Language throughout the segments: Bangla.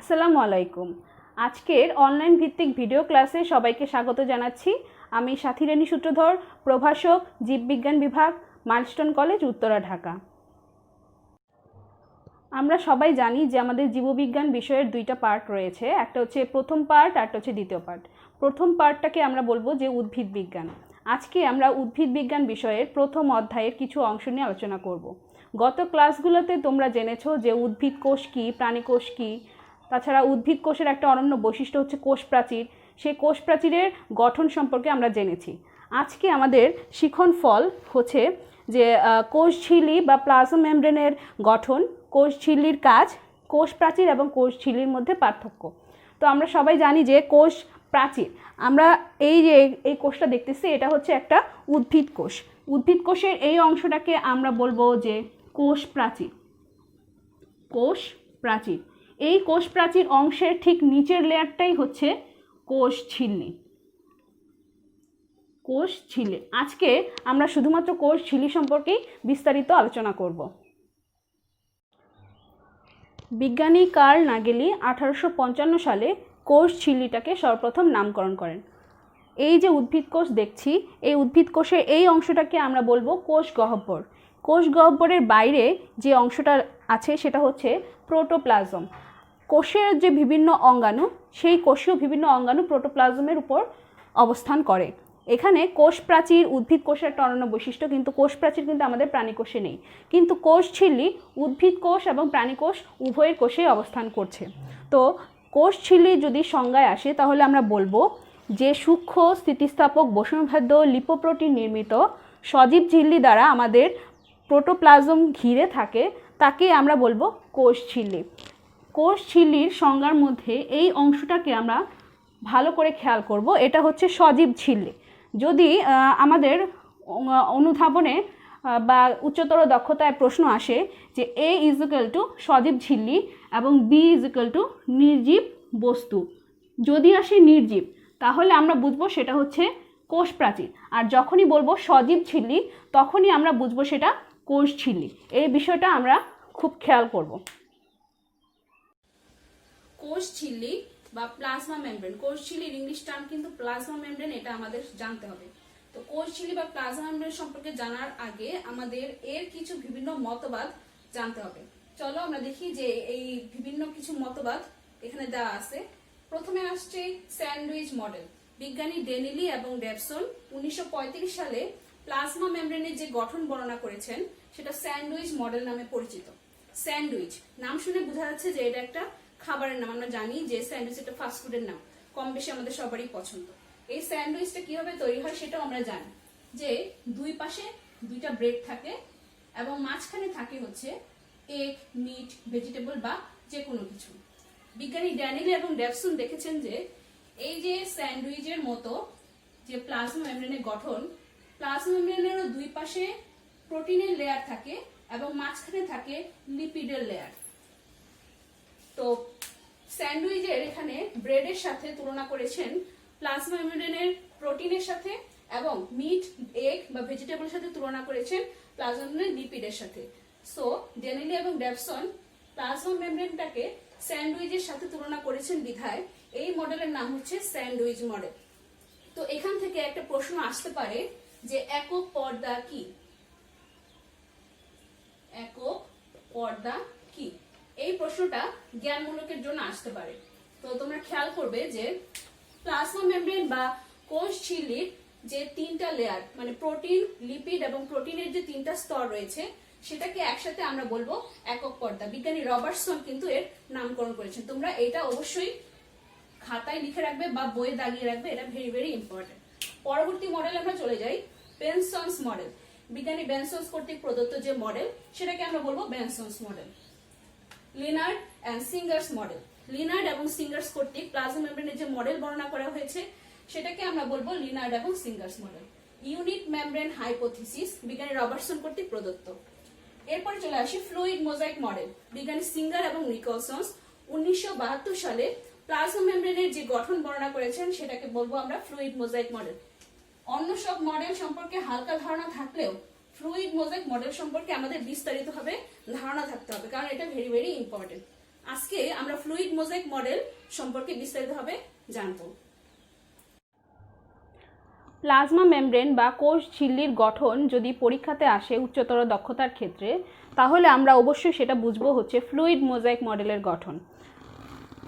আসসালামু আলাইকুম। আজকের অনলাইন ভিত্তিক ভিডিও ক্লাসে সবাইকে স্বাগত জানাচ্ছি। আমি সাথীরানী সূত্রধর, প্রভাষক, জীববিজ্ঞান বিভাগ, মাইলস্টোন কলেজ, উত্তরা, ঢাকা। আমরা সবাই জানি যে আমাদের জীববিজ্ঞান বিষয়ের দুইটা পার্ট রয়েছে, একটা হচ্ছে প্রথম পার্ট আর একটা হচ্ছে দ্বিতীয় পার্ট। প্রথম পার্টটাকে আমরা বলবো যে উদ্ভিদ বিজ্ঞান। আজকে আমরা উদ্ভিদ বিজ্ঞান বিষয়ের প্রথম অধ্যায়ের কিছু অংশ নিয়ে আলোচনা করব। গত ক্লাসগুলোতে তোমরা জেনেছো যে উদ্ভিদ কোষ কী, প্রাণী কোষ কী, তাছাড়া উদ্ভিদ কোষের একটা অনন্য বৈশিষ্ট্য হচ্ছে কোষ প্রাচীর। সেই কোষ প্রাচীরের গঠন সম্পর্কে আমরা জেনেছি। আজকে আমাদের শিখন ফল হচ্ছে যে কোষ ঝিল্লি বা প্লাজমা মেমব্রেনের গঠন, কোষ ঝিল্লির কাজ, কোষ প্রাচীর এবং কোষ ঝিল্লির মধ্যে পার্থক্য। তো আমরা সবাই জানি যে কোষ প্রাচীর, আমরা এই যে এই কোষটা দেখতেছি এটা হচ্ছে একটা উদ্ভিদ কোষ। উদ্ভিদ কোষের এই অংশটাকে আমরা বলবো যে কোষ প্রাচীর। কোষ প্রাচীর, এই কোষ প্রাচীর অংশের ঠিক নিচের লেয়ারটাই হচ্ছে কোষ ঝিল্লি। কোষ ঝিল্লি, আজকে আমরা শুধুমাত্র কোষ ঝিল্লি সম্পর্কেই বিস্তারিত আলোচনা করব। বিজ্ঞানী কার্ল নাগেলি 1855 সালে কোষ ঝিল্লিটাকে সর্বপ্রথম নামকরণ করেন। এই যে উদ্ভিদ কোষ দেখছি, এই উদ্ভিদ কোষের এই অংশটাকে আমরা বলবো কোষ গহ্বর। কোষ গহ্বরের বাইরে যে অংশটা আছে সেটা হচ্ছে প্রোটোপ্লাজম। কোষের যে বিভিন্ন অঙ্গাণু, সেই কোষীয় বিভিন্ন অঙ্গাণু প্রোটোপ্লাজমের উপর অবস্থান করে। এখানে কোষ প্রাচীর উদ্ভিদ কোষের একটা অনন্য বৈশিষ্ট্য, কিন্তু কোষ প্রাচীর কিন্তু আমাদের প্রাণী কোষে নেই। কিন্তু কোষ ঝিল্লি উদ্ভিদ কোষ এবং প্রাণী কোষ উভয়ের কোষেই অবস্থান করছে। তো কোষ ঝিল্লি যদি সংজ্ঞায় আসে তাহলে আমরা বলবো যে সূক্ষ্ম স্থিতিস্থাপক বসুমভাদ্য লিপোপ্রোটিন নির্মিত সজীব ঝিল্লি দ্বারা আমাদের প্রোটোপ্লাজম ঘিরে থাকে, তাকে আমরা বলবো কোষ ঝিল্লি। কোষ ঝিল্লির সংজ্ঞার মধ্যে এই অংশটাকে আমরা ভালো করে খেয়াল করব, এটা হচ্ছে সজীব ঝিল্লি। যদি আমাদের অনুধাবনে বা উচ্চতর দক্ষতায় প্রশ্ন আসে যে A = সজীব ঝিল্লি এবং B = নির্জীব বস্তু, যদি আসে নির্জীব তাহলে আমরা বুঝবো সেটা হচ্ছে কোষ প্রাচীর, আর যখনই বলবো সজীব ঝিল্লি তখনই আমরা বুঝবো সেটা কোষ ঝিল্লি। এই বিষয়টা আমরা খুব খেয়াল করব। কোষ ঝিল্লি বা প্লাজমা মেমব্রেন, কোষ ঝিল্লির ইংলিশ টার্ম কিন্তু প্লাজমা মেমব্রেন, এটা আমাদের জানতে হবে। তো কোষ ঝিল্লি বা প্লাজমা মেমব্রেন সম্পর্কে জানার আগে আমাদের এর কিছু বিভিন্ন মতবাদ জানতে হবে। চলো আমরা দেখি যে এই বিভিন্ন কিছু মতবাদ এখানে দেওয়া আছে। প্রথমে আসছে স্যান্ডউইচ মডেল। বিজ্ঞানী ডেনিলি এবং ডেভসন 1935 সালে প্লাজমা মেমব্রেনের যে গঠন বর্ণনা করেছেন সেটা স্যান্ডউইচ মডেল নামে পরিচিত। স্যান্ডউইচ নাম শুনে বোঝা যাচ্ছে যে এটা একটা খাবারের নাম। আমরা জানি যে স্যান্ডউইচ একটা ফাস্টফুডের নাম, কম বেশি আমাদের সবারই পছন্দ। এই স্যান্ডউইচটা কিভাবে তৈরি হয় সেটাও আমরা জানি, যে দুই পাশে দুইটা ব্রেড থাকে এবং মাঝখানে থাকে হচ্ছে এগ, মিট, ভেজিটেবল বা যে কোনো কিছু। বিজ্ঞানী ড্যানিল এবং ডেভসন দেখেছেন যে এই যে স্যান্ডউইচের মতো যে প্লাজমা মেমব্রেনের গঠন, প্লাজমা মেমব্রেনেরও দুই পাশে প্রোটিনের লেয়ার থাকে এবং মাঝখানে থাকে লিপিডের লেয়ার। তো স্যান্ডউইচের এখানে ব্রেডের সাথে তুলনা করেছেন প্লাজমা মেমব্রেনের প্রোটিনের সাথে, এবং মিট, এগ বা ভেজিটেবলের সাথে তুলনা করেছেন প্লাজমা মেমব্রেনের লিপিডের সাথে। সো ডেনিলি এবং ডেভসন প্লাজমা মেমব্রেনটাকে স্যান্ডউইচের সাথে তুলনা করেছেন বিধায় এই মডেলের নাম হচ্ছে স্যান্ডউইচ মডেল। তো এখান থেকে একটা প্রশ্ন আসতে পারে যে একক পর্দা কি? একক পর্দা কি? এই প্রশ্নটা জ্ঞানমূলকের জন্য আসতে পারে। তো তোমরা খেয়াল করবে যে প্লাজমা মেমব্রেন বা কোষ ঝিল্লির যে তিনটা লেয়ার, মানে প্রোটিন, লিপিড এবং প্রোটিনের যে তিনটা স্তর রয়েছে, সেটাকে একসাথে আমরা বলবো একক পর্দা। বিজ্ঞানী রবার্টসন কিন্তু এর নামকরণ করেছেন। তোমরা এটা অবশ্যই খাতায় লিখে রাখবে বা বইয়ে দাগিয়ে রাখবে, এটা ভেরি ভেরি ইম্পর্টেন্ট। পরবর্তী মডেল আমরা চলে যাই, বেনসনস মডেল। বিজ্ঞানী বেনসনস কর্তৃক প্রদত্ত যে মডেল সেটাকে আমরা বলবো Benson's model. Leonard and Singer's model. Leonard এবং সিঙ্গার্স কর্তৃক প্লাজমা মেমব্রেনের যে মডেল বর্ণনা করা হয়েছে সেটাকে আমরা বলবো লিনার্ড এবং singers model. Unit membrane hypothesis, বিজ্ঞানী রবার্টসন কর্তৃক প্রদত্ত। এরপরে চলে আসি ফ্লুইড মোজাইক মডেল। বিজ্ঞানী সিঙ্গার এবং নিকলসন 1972 সালে প্লাজমা মেমব্রেনের যে গঠন বর্ণনা করেছেন সেটাকে বলবো আমরা ফ্লুইড মোজাইক মডেল। অন্য সব মডেল সম্পর্কে হালকা ধারণা থাকলেও ফ্লুইড মোজাইক মডেল সম্পর্কে আমাদের বিস্তারিতভাবে ধারণা থাকতে হবে, কারণ এটা ভেরি ভেরি ইম্পর্টেন্ট। আজকে আমরা ফ্লুইড মোজাইক মডেল সম্পর্কে বিস্তারিতভাবে জানব। প্লাজমা মেমব্রেন বা কোষ ঝিল্লির গঠন যদি পরীক্ষাতে আসে উচ্চতর দক্ষতার ক্ষেত্রে, তাহলে আমরা অবশ্যই সেটা বুঝবো হচ্ছে ফ্লুইড মোজাইক মডেলের গঠন।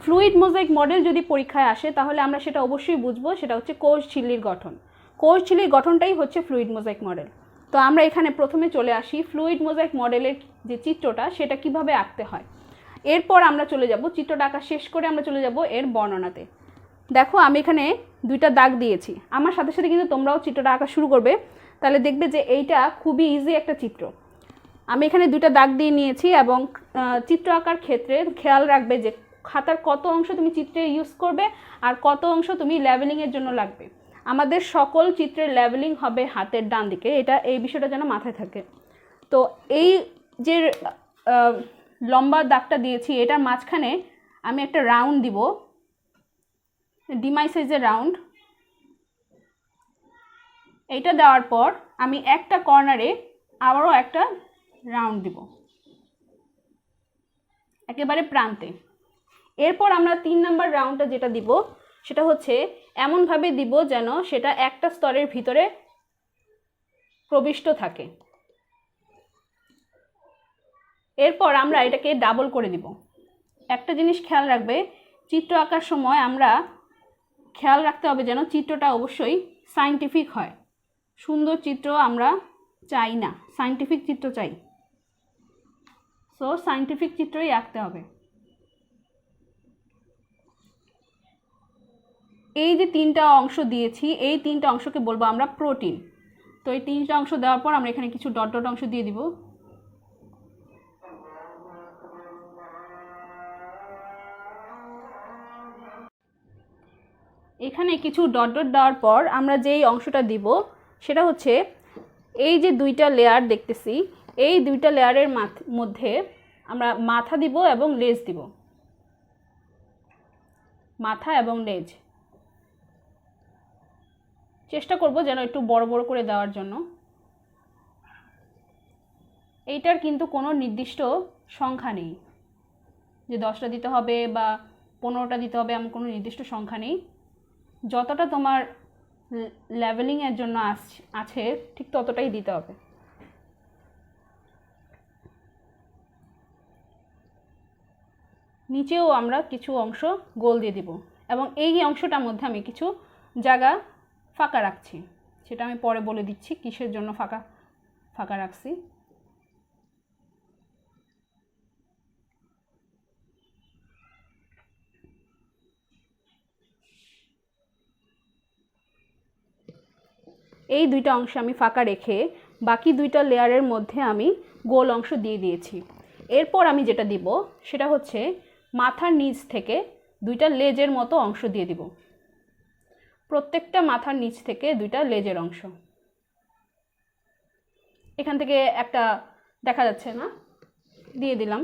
ফ্লুইড মোজাইক মডেল যদি পরীক্ষায় আসে তাহলে আমরা সেটা অবশ্যই বুঝবো, সেটা হচ্ছে কোষ ঝিল্লির গঠন। কোষ ঝিল্লির গঠনটাই হচ্ছে ফ্লুইড মোজাইক মডেল। তো আমরা এখানে প্রথমে চলে আসি ফ্লুইড মোজাইক মডেলের যে চিত্রটা সেটা কিভাবে আঁকতে হয়। এরপর আমরা চলে যাব, চিত্রটা আঁকা শেষ করে আমরা চলে যাব এর বর্ণনাতে। দেখো আমি এখানে দুইটা দাগ দিয়েছি, আমার সাথে সাথে কিন্তু তোমরাও চিত্রটা আঁকা শুরু করবে, তাহলে দেখবে যে এইটা খুবই ইজি একটা চিত্র। আমি এখানে দুইটা দাগ দিয়ে নিয়েছি এবং চিত্র আঁকার ক্ষেত্রে খেয়াল রাখবে যে খাতার কত অংশ তুমি চিত্রে ইউজ করবে আর কত অংশ তুমি লেভেলিংয়ের জন্য লাগবে। আমাদের সকল চিত্রের লেভেলিং হবে হাতের ডান দিকে, এই বিষয়টা যেন মাথায় থাকে। তো এই যে লম্বা দাগটা দিয়েছি এটার মাঝখানে আমি একটা রাউন্ড দিব, ডিমাই সাইজের রাউন্ড। এইটা দেওয়ার পর আমি একটা কর্নারে আবারও একটা রাউন্ড দিব একেবারে প্রান্তে। এরপর আমরা 3 নম্বর রাউন্ডটা যেটা দিব সেটা হচ্ছে এমনভাবে দিব যেন সেটা একটা স্তরের ভিতরে প্রবিষ্ট থাকে। এরপর আমরা এটাকে ডাবল করে দিব। একটা জিনিস খেয়াল রাখবে, চিত্র আঁকার সময় আমরা খেয়াল রাখতে হবে যেন চিত্রটা অবশ্যই সায়েন্টিফিক হয়। সুন্দর চিত্র আমরা চাই না, সায়েন্টিফিক চিত্র চাই। সো সায়েন্টিফিক চিত্রই আঁকতে হবে। এই যে 3টা অংশ দিয়েছি এই 3টা অংশকে বলবো আমরা প্রোটিন। তো এই 3টা অংশ দেওয়ার পর আমরা এখানে কিছু ডট ডট অংশ দিয়ে দিব। এখানে কিছু ডট ডট দেওয়ার পর আমরা যেই অংশটা দিব সেটা হচ্ছে এই যে 2টা লেয়ার দেখতেছি, এই 2টা লেয়ারের মধ্যে আমরা মাথা দিব এবং লেজ দিব, মাথা এবং লেজ। চেষ্টা করব যেন একটু বড় বড় করে দেওয়ার জন্য। এইটার কিন্তু কোনো নির্দিষ্ট সংখ্যা নেই যে 10টা দিতে হবে বা 15টা দিতে হবে, এমন কোনো নির্দিষ্ট সংখ্যা নেই। যতটা তোমার লেভেলিংয়ের জন্য আছে ঠিক ততটাই দিতে হবে। নিচেও আমরা কিছু অংশ গোল দিয়ে দিব এবং এই অংশটার মধ্যে আমি কিছু জায়গা ফাঁকা রাখছি, সেটা আমি পরে বলে দিচ্ছি কিসের জন্য ফাঁকা ফাঁকা রাখছি। এই 2টা অংশ আমি ফাঁকা রেখে বাকি 2টা লেয়ারের মধ্যে আমি গোল অংশ দিয়ে দিয়েছি। এরপর আমি যেটা দিব সেটা হচ্ছে মাথার নিচ থেকে 2টা লেজের মতো অংশ দিয়ে দিব। প্রত্যেকটা মাথার নিচ থেকে 2টা লেজের অংশ। এখান থেকে একটা দেখা যাচ্ছে না, দিয়ে দিলাম।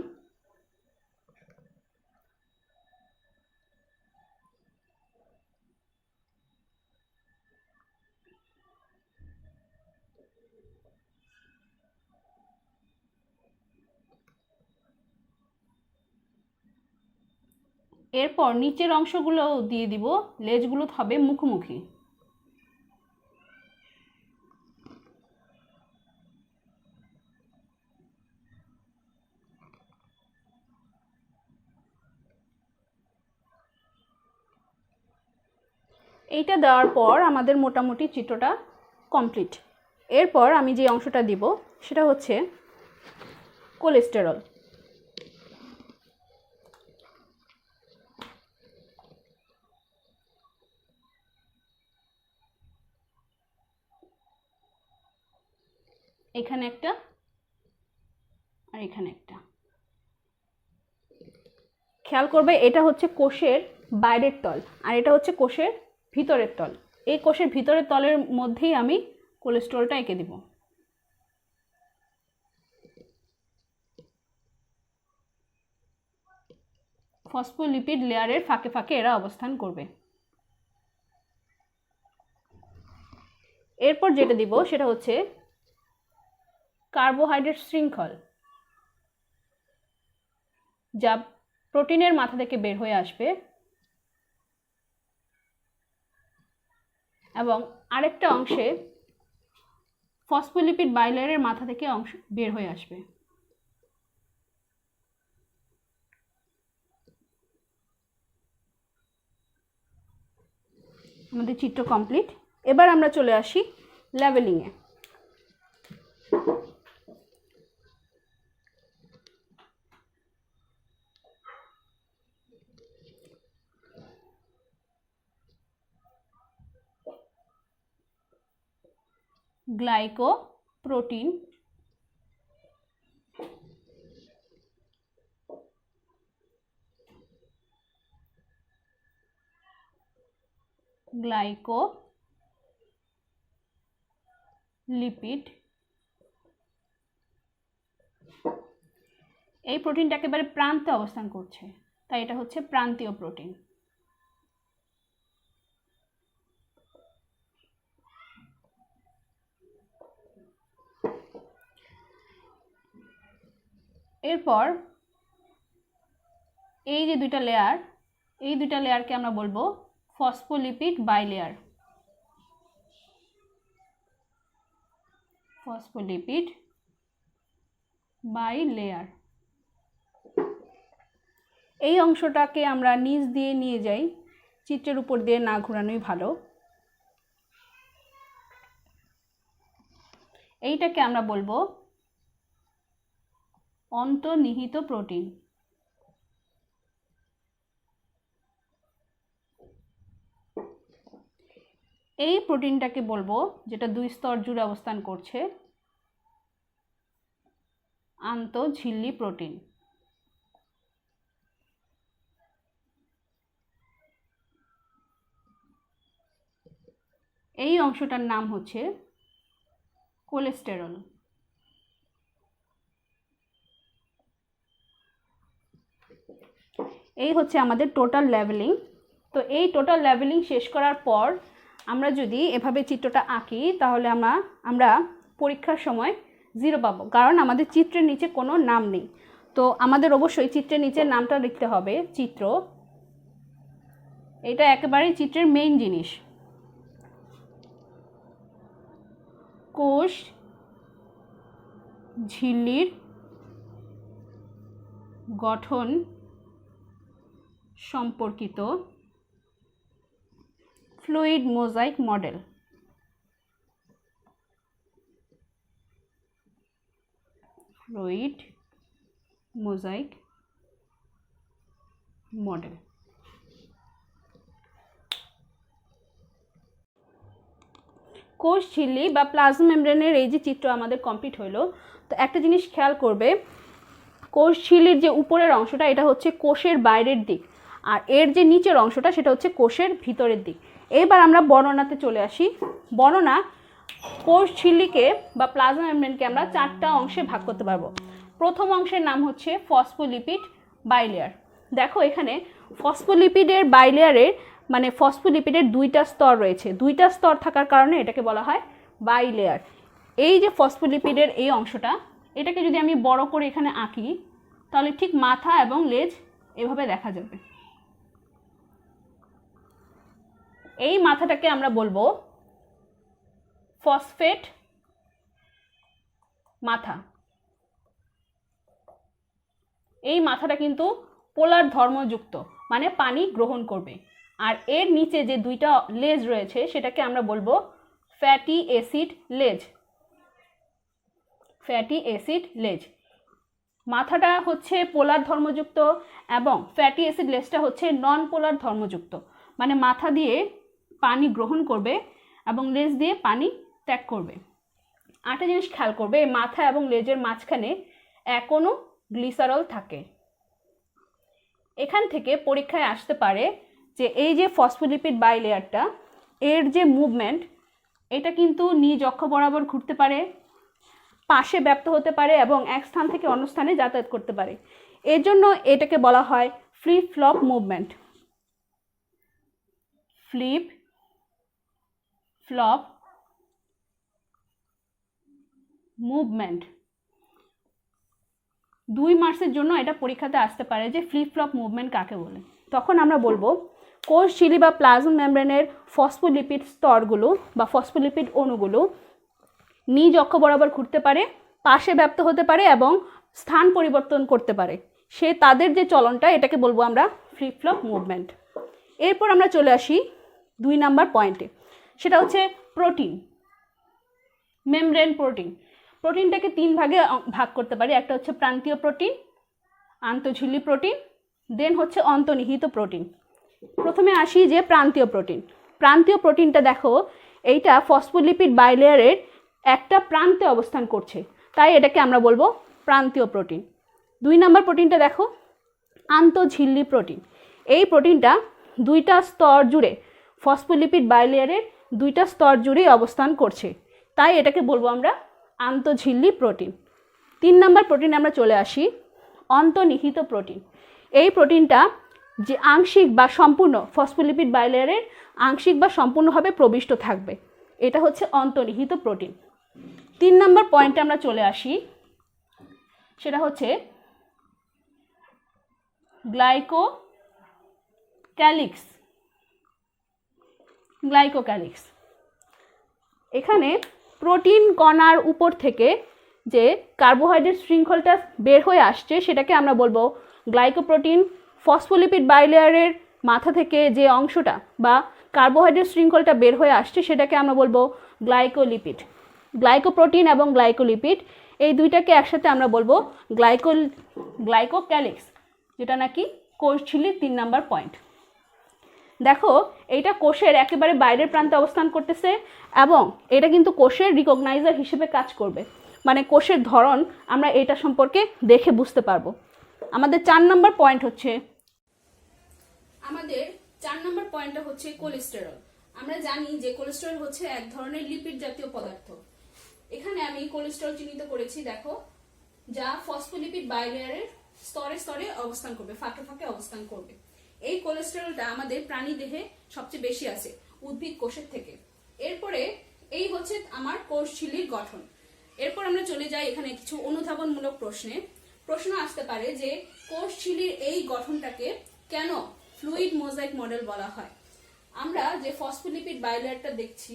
এরপর নিচের অংশগুলো দিয়ে দিব, লেজগুলো হবে মুখোমুখি। এইটা দেওয়ার পর আমাদের মোটামুটি চিত্রটা কমপ্লিট। এরপর আমি যে অংশটা দিব সেটা হচ্ছে কোলেস্টেরল। এখানে একটা আর এখানে একটা। খেয়াল করবে এটা হচ্ছে কোষের বাইরের তল আর এটা হচ্ছে কোষের ভিতরের তল। এই কোষের ভিতরের তলের মধ্যেই আমি কোলেস্টেরলটা এঁকে দিব। ফসফোলিপিড লেয়ারের ফাঁকে ফাঁকে এরা অবস্থান করবে। এরপর যেটা দিব সেটা হচ্ছে কার্বোহাইড্রেট শৃঙ্খল, যা প্রোটিনের মাথা থেকে বের হয়ে আসবে এবং আরেকটা অংশে ফসফোলিপিড বাইলেয়ারের মাথা থেকে অংশ বের হয়ে আসবে। আমাদের চিত্র কমপ্লিট। এবার আমরা চলে আসি লেভেলিংয়ে। গ্লাইকোপ্রোটিন, গ্লাইকোলিপিড, এই প্রোটিনটা একেবারে প্রান্তে অবস্থান করছে, তাই এটা হচ্ছে প্রান্তীয় প্রোটিন। এরপর এই যে দুইটা লেয়ার, এই দুইটা লেয়ারকে আমরা বলবো ফসফোলিপিড বাইলেয়ার। ফসফোলিপিড বাইলেয়ার, এই অংশটাকে আমরা নিচ দিয়ে নিয়ে যাই, চিত্রের উপর দিয়ে না ঘোরানোই ভালো। এইটাকে আমরা বলবো অন্তর্নিহিত প্রোটিন। এই প্রোটিনটাকে বলবো, যেটা দুই স্তর জুড়ে অবস্থান করছে, আন্তঃঝিল্লি প্রোটিন। এই অংশটার নাম হচ্ছে কোলেস্টেরল। এই হচ্ছে আমাদের টোটাল লেভেলিং। তো এই টোটাল লেভেলিং শেষ করার পর আমরা যদি এভাবে চিত্রটা আঁকি তাহলে আমরা পরীক্ষার সময় 0 পাবো, কারণ আমাদের চিত্রের নিচে কোনো নাম নেই। তো আমাদের অবশ্যই চিত্রের নিচে নামটা লিখতে হবে, চিত্র। এটা একেবারেই চিত্রের মেইন জিনিস। কোষ ঝিল্লির গঠন সম্পর্কিত fluid mosaic model. Fluid mosaic model. কোষ ঝিল্লি বা প্লাজমা মেমব্রেনের এই যে চিত্র আমাদের কমপ্লিট হলো। তো একটা জিনিস খেয়াল করবে, কোষ ঝিল্লির যে উপরের অংশটা এটা হচ্ছে কোষের বাইরের দিক, আর এর যে নিচের অংশটা সেটা হচ্ছে কোষের ভিতরের দিক। এবার আমরা বর্ণনাতে চলে আসি। বর্ণনা, কোষ ঝিল্লিকে বা প্লাজমা মেমব্রেনকে আমরা 4টা অংশে ভাগ করতে পারবো। প্রথম অংশের নাম হচ্ছে ফসফোলিপিড বাইলেয়ার। দেখো এখানে ফসফোলিপিডের বাইলেয়ারের মানে ফসফোলিপিডের 2টা স্তর রয়েছে। 2টা স্তর থাকার কারণে এটাকে বলা হয় বাইলেয়ার। এই যে ফসফোলিপিডের এই অংশটা, এটাকে যদি আমি বড় করে এখানে আঁকি তাহলে ঠিক মাথা এবং লেজ এভাবে দেখা যাবে। এই মাথাটাকে আমরা বলবো ফসফেট মাথা। এই মাথাটা কিন্তু পোলার ধর্মযুক্ত, মানে পানি গ্রহণ করবে। আর এর নিচে যে 2টা লেজ রয়েছে সেটাকে আমরা বলবো ফ্যাটি অ্যাসিড লেজ। ফ্যাটি অ্যাসিড লেজ। মাথাটা হচ্ছে পোলার ধর্মযুক্ত এবং ফ্যাটি অ্যাসিড লেজটা হচ্ছে নন পোলার ধর্মযুক্ত, মানে মাথা দিয়ে পানি গ্রহণ করবে এবং লেজ দিয়ে পানি ত্যাগ করবে। আরেকটা জিনিস খেয়াল করবে, মাথা এবং লেজের মাঝখানে এখনো গ্লিসারল থাকে। এখান থেকে পরীক্ষায় আসতে পারে যে এই যে ফসফোলিপিড বাইলেয়ারটা, এর যে মুভমেন্ট, এটা কিন্তু নিজ অক্ষ বরাবর ঘুরতে পারে, পাশে ব্যাপ্ত হতে পারে এবং এক স্থান থেকে অন্য স্থানে যাতায়াত করতে পারে। এর জন্য এটাকে বলা হয় flip flop movement. Flip flop movement. 2 মার্কসের জন্য এটা পরীক্ষাতে আসতে পারে যে ফ্লিপ ফ্লপ মুভমেন্ট কাকে বলে। তখন আমরা বলবো কোষ ঝিল্লি বা প্লাজমা মেমব্রেনের ফসফোলিপিড স্তরগুলো বা ফসফোলিপিড অণুগুলো নিজ অক্ষ বরাবর ঘুরতে পারে, পাশে ব্যাপ্ত হতে পারে এবং স্থান পরিবর্তন করতে পারে। তাদের যে চলনটা এটাকে বলবো আমরা ফ্লিপ ফ্লপ মুভমেন্ট। এরপর আমরা চলে আসি 2 নাম্বার পয়েন্টে, সেটা হচ্ছে প্রোটিন, মেমব্রেন প্রোটিন। প্রোটিনটাকে 3 ভাগে ভাগ করতে পারি। একটা হচ্ছে প্রান্তীয় প্রোটিন, আন্তঃঝিল্লি প্রোটিন, দেন হচ্ছে অন্তর্নিহিত প্রোটিন। প্রথমে আসি যে প্রান্তীয় প্রোটিন। প্রান্তীয় প্রোটিনটা দেখো, এইটা ফসফোলিপিড বাইলেয়ারের একটা প্রান্তে অবস্থান করছে, তাই এটাকে আমরা বলবো প্রান্তীয় প্রোটিন। 2 নাম্বার প্রোটিনটা দেখো, আন্তঃঝিল্লি প্রোটিন। এই প্রোটিনটা 2টা স্তর জুড়ে, ফসফোলিপিড বাইলেয়ারের 2টা স্তর জুড়েই অবস্থান করছে, তাই এটাকে বলবো আমরা আন্তঃঝিল্লি প্রোটিন। 3 নাম্বার প্রোটিনে আমরা চলে আসি অন্তর্নিহিত প্রোটিন। এই প্রোটিনটা যে আংশিক বা সম্পূর্ণ ফসফোলিপিড বাইলেয়ারের আংশিক বা সম্পূর্ণভাবে প্রবিষ্ট থাকবে, এটা হচ্ছে অন্তর্নিহিত প্রোটিন। 3 নাম্বার পয়েন্টে আমরা চলে আসি, সেটা হচ্ছে গ্লাইকোক্যালিক্স। গ্লাইকোক্যালিক্স, এখানে প্রোটিন কণার উপর থেকে যে কার্বোহাইড্রেট শৃঙ্খলটা বের হয়ে আসছে সেটাকে আমরা বলবো গ্লাইকোপ্রোটিন। ফসফোলিপিড বাইলেয়ারের মাথা থেকে যে অংশটা বা কার্বোহাইড্রেট শৃঙ্খলটা বের হয়ে আসছে সেটাকে আমরা বলবো গ্লাইকোলিপিড। গ্লাইকোপ্রোটিন এবং গ্লাইকোলিপিড এই দুইটাকে একসাথে আমরা বলবো গ্লাইকোক্যালিক্স, যেটা নাকি কোষঝিল্লির 3 নাম্বার পয়েন্ট। দেখো, এইটা কোষের একেবারে বাইরের প্রান্তে অবস্থান করতেছে এবং এটা কিন্তু কোষের রিকগনাইজার হিসেবে কাজ করবে, মানে কোষের ধরন আমরা এটা সম্পর্কে দেখে বুঝতে পারবো। আমাদের 4 নাম্বার পয়েন্ট হচ্ছে, কোলেস্টেরল। আমরা জানি যে কোলেস্টেরল হচ্ছে এক ধরনের লিপিড জাতীয় পদার্থ। এখানে আমি কোলেস্টেরল চিহ্নিত করেছি, দেখো, যা ফসফোলিপিড বাইলেয়ারের স্তরে স্তরে অবস্থান করবে, ফাঁকে ফাঁকে অবস্থান করবে। এই কোলেস্টেরলটা আমাদের প্রাণী দেহে সবচেয়ে বেশি আছে উদ্ভিদ কোষের থেকে। এরপরে এই হচ্ছে আমার কোষঝিল্লির গঠন। এরপর আমরা চলে যাই এখানে কিছু অনুধাবনমূলক প্রশ্নে। প্রশ্ন আসতে পারে যে কোষঝিল্লির এই গঠনটাকে কেন ফ্লুইড মোজাইক মডেল বলা হয়। আমরা যে ফসফোলিপিড বাইলেয়ারটা দেখছি,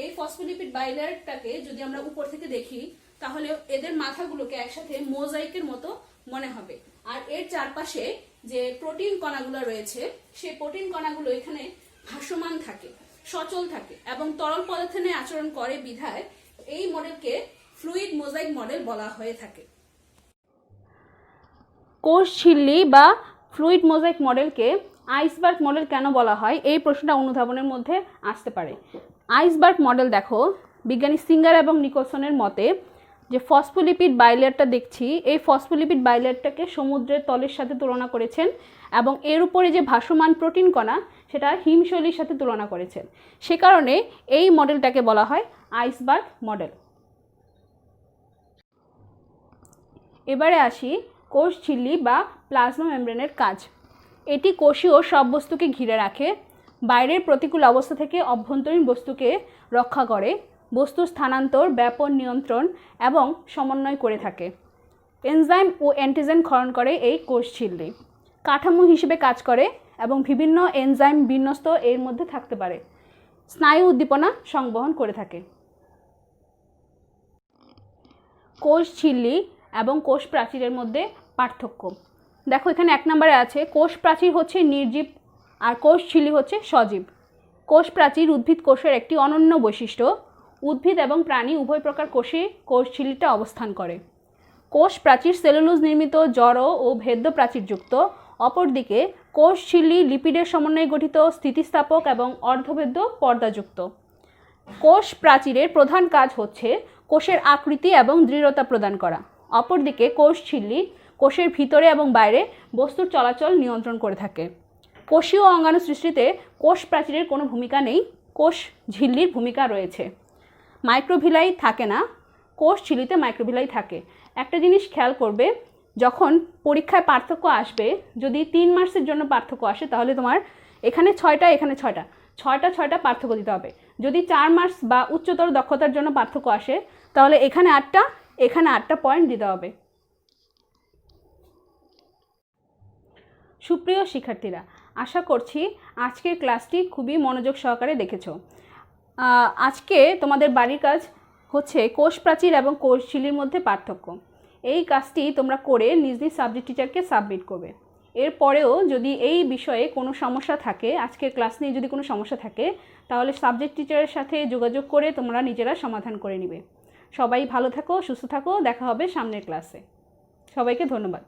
এই ফসফোলিপিড বাইলেয়ারটাকে যদি আমরা উপর থেকে দেখি তাহলে এদের মাথাগুলোকে একসাথে মোজাইকের মতো মনে হবে। আর এর চারপাশে যে প্রোটিন কণাগুলো রয়েছে সেই প্রোটিন কণাগুলো এখানে ভাসমান থাকে, সচল থাকে এবং তরল পদার্থ নিয়ে আচরণ করে বিধায় এই মডেলকে ফ্লুইড মোজাইক মডেল বলা হয়ে থাকে। কোষঝিল্লি বা ফ্লুইড মোজাইক মডেলকে আইসবার্গ মডেল কেন বলা হয়, এই প্রশ্নটা অনুধাবনের মধ্যে আসতে পারে। আইসবার্গ মডেল দেখো, বিজ্ঞানী সিঙ্গার এবং নিকলসনের মতে যে ফসফোলিপিড বাইলেয়ারটা দেখছি, এই ফসফোলিপিড বাইলেয়ারটাকে সমুদ্রের তলের সাথে তুলনা করেছেন এবং এর উপরে যে ভাসমান প্রোটিন কণা সেটা হিমশৈলীর সাথে তুলনা করেছেন। সে কারণে এই মডেলটাকে বলা হয় আইসবার্গ মডেল। এবারে আসি কোষঝিল্লি বা প্লাজমা মেমব্রেনের কাজ। এটি কোষীয় সব বস্তুকে ঘিরে রাখে, বাইরের প্রতিকূল অবস্থা থেকে অভ্যন্তরীণ বস্তুকে রক্ষা করে, বস্তুর স্থানান্তর, ব্যাপন, নিয়ন্ত্রণ এবং সমন্বয় করে থাকে। এনজাইম ও অ্যান্টিজেন ক্ষরণ করে এই কোষঝিল্লি, কাঠামো হিসেবে কাজ করে এবং বিভিন্ন এনজাইম বিন্যস্ত এর মধ্যে থাকতে পারে, স্নায়ু উদ্দীপনা সংবহন করে থাকে। কোষঝিল্লি এবং কোষ প্রাচীরের মধ্যে পার্থক্য দেখো, এখানে 1 নম্বরে আছে কোষ প্রাচীর হচ্ছে নির্জীব আর কোষঝিল্লি হচ্ছে সজীব। কোষ প্রাচীর উদ্ভিদ কোষের একটি অনন্য বৈশিষ্ট্য। উদ্ভিদ এবং প্রাণী উভয় প্রকার কোষে কোষঝিল্লিটা অবস্থান করে। কোষ প্রাচীর সেলুলোজ নির্মিত জড় ও ভেদ্য প্রাচীরযুক্ত, অপরদিকে কোষঝিল্লি লিপিডের সমন্বয়ে গঠিত স্থিতিস্থাপক এবং অর্ধভেদ্য পর্দাযুক্ত। কোষ প্রাচীরের প্রধান কাজ হচ্ছে কোষের আকৃতি এবং দৃঢ়তা প্রদান করা, অপরদিকে কোষঝিল্লি কোষের ভিতরে এবং বাইরে বস্তুর চলাচল নিয়ন্ত্রণ করে থাকে। কোষীয় অঙ্গাণু সৃষ্টিতে কোষ প্রাচীরের কোনো ভূমিকা নেই, কোষঝিল্লির ভূমিকা রয়েছে। মাইক্রোভিলাই থাকে না, কোষঝিল্লিতে মাইক্রোভিলাই থাকে। একটা জিনিস খেয়াল করবে, যখন পরীক্ষায় পার্থক্য আসবে, যদি 3 মার্কসের জন্য পার্থক্য আসে তাহলে তোমার এখানে 6টা এখানে 6টা পার্থক্য দিতে হবে। যদি 4 মার্কস বা উচ্চতর দক্ষতার জন্য পার্থক্য আসে তাহলে এখানে 8টা এখানে 8টা পয়েন্ট দিতে হবে। সুপ্রিয় শিক্ষার্থীরা, আশা করছি আজকের ক্লাসটি খুবই মনোযোগ সহকারে দেখেছো। আজকে তোমাদের বাড়ির কাজ হচ্ছে কোষ প্রাচীর এবং কোষঝিল্লির মধ্যে পার্থক্য। এই কাজটি তোমরা করে নিজ নিজ সাবজেক্ট টিচারকে সাবমিট করবে। এরপরেও যদি এই বিষয়ে কোনো সমস্যা থাকে, আজকের ক্লাস নিয়ে যদি কোনো সমস্যা থাকে, তাহলে সাবজেক্ট টিচারের সাথে যোগাযোগ করে তোমরা নিজেরা সমাধান করে নিবে। সবাই ভালো থাকো, সুস্থ থাকো, দেখা হবে সামনের ক্লাসে। সবাইকে ধন্যবাদ।